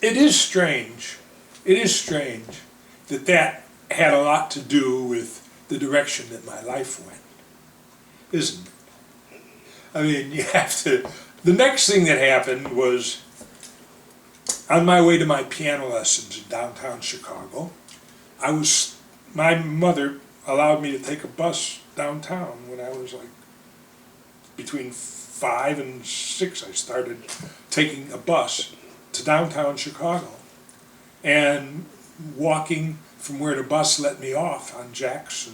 it is strange. It is strange that that had a lot to do with the direction that my life went, isn't it? I mean, you have to. The next thing that happened was on my way to my piano lessons in downtown Chicago. My mother allowed me to take a bus downtown when I was like between 5 and 6. I started taking a bus to downtown Chicago and walking from where the bus let me off on Jackson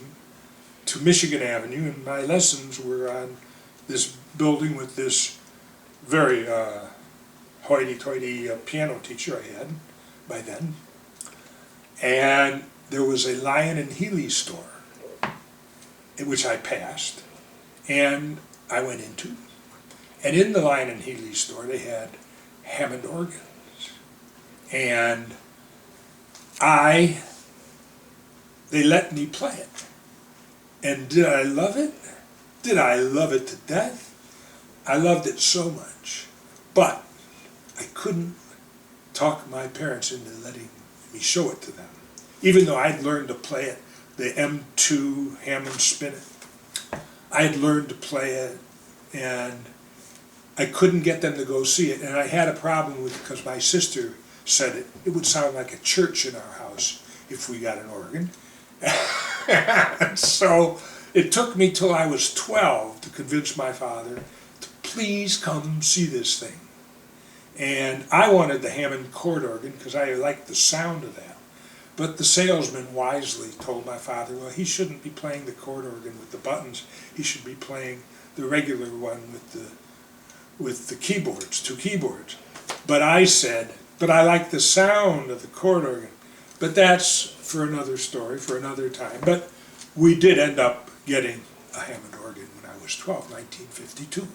to Michigan Avenue, and my lessons were on this building with this very hoity-toity piano teacher I had by then. And there was a Lion and Healy store, which I passed, and I went into. And in the Lion and Healy store, they had Hammond organs. And they let me play it. And did I love it? Did I love it to death? I loved it so much. But I couldn't talk my parents into letting me show it to them. Even though I'd learned to play it, the M2 Hammond Spinet. I had learned to play it, and I couldn't get them to go see it. And I had a problem with it because my sister said it would sound like a church in our house if we got an organ. So it took me till I was 12 to convince my father to please come see this thing. And I wanted the Hammond chord organ because I liked the sound of that. But the salesman wisely told my father, well, he shouldn't be playing the chord organ with the buttons. He should be playing the regular one with the keyboards, 2 keyboards. But I said, but I like the sound of the chord organ. But that's for another story, for another time. But we did end up getting a Hammond organ when I was 12, 1952.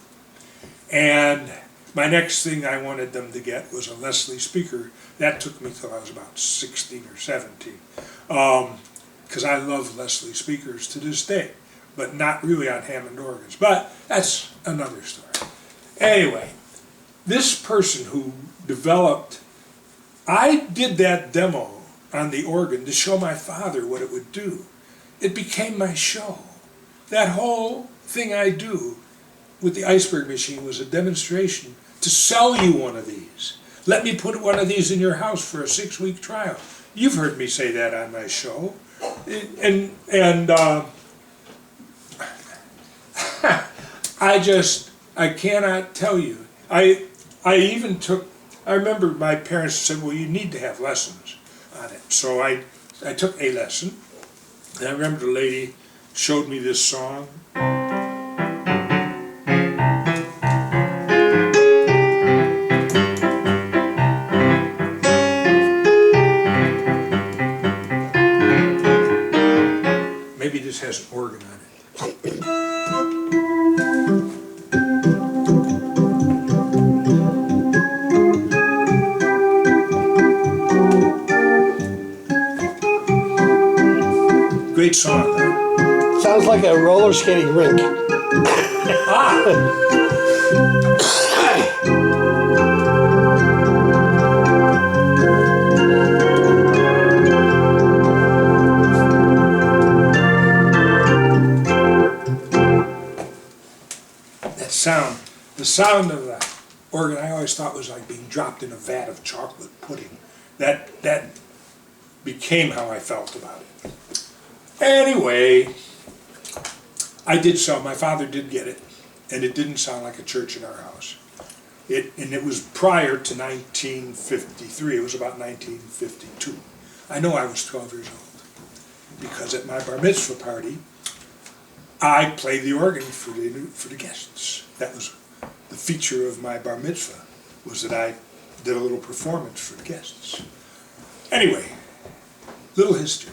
And my next thing I wanted them to get was a Leslie speaker. That took me till I was about 16 or 17. Because I love Leslie speakers to this day, but not really on Hammond organs. But that's another story. Anyway, this person who developed, I did that demo on the organ to show my father what it would do. It became my show. That whole thing I do with the Iceberg Machine was a demonstration to sell you one of these. Let me put one of these in your house for a 6-week trial. You've heard me say that on my show. I cannot tell you. I remember my parents said, well, you need to have lessons on it. So I took a lesson, and I remember the lady showed me this song. Maybe this has an organ on it. Great song, right? Sounds like a roller skating rink. That sound, the sound of the organ, I always thought was like being dropped in a vat of chocolate pudding. That became how I felt about it. Anyway, I did sell. My father did get it, and it didn't sound like a church in our house. And it was prior to 1953. It was about 1952. I know I was 12 years old because at my bar mitzvah party, I played the organ for the guests. That was the feature of my bar mitzvah, was that I did a little performance for the guests. Anyway, little history.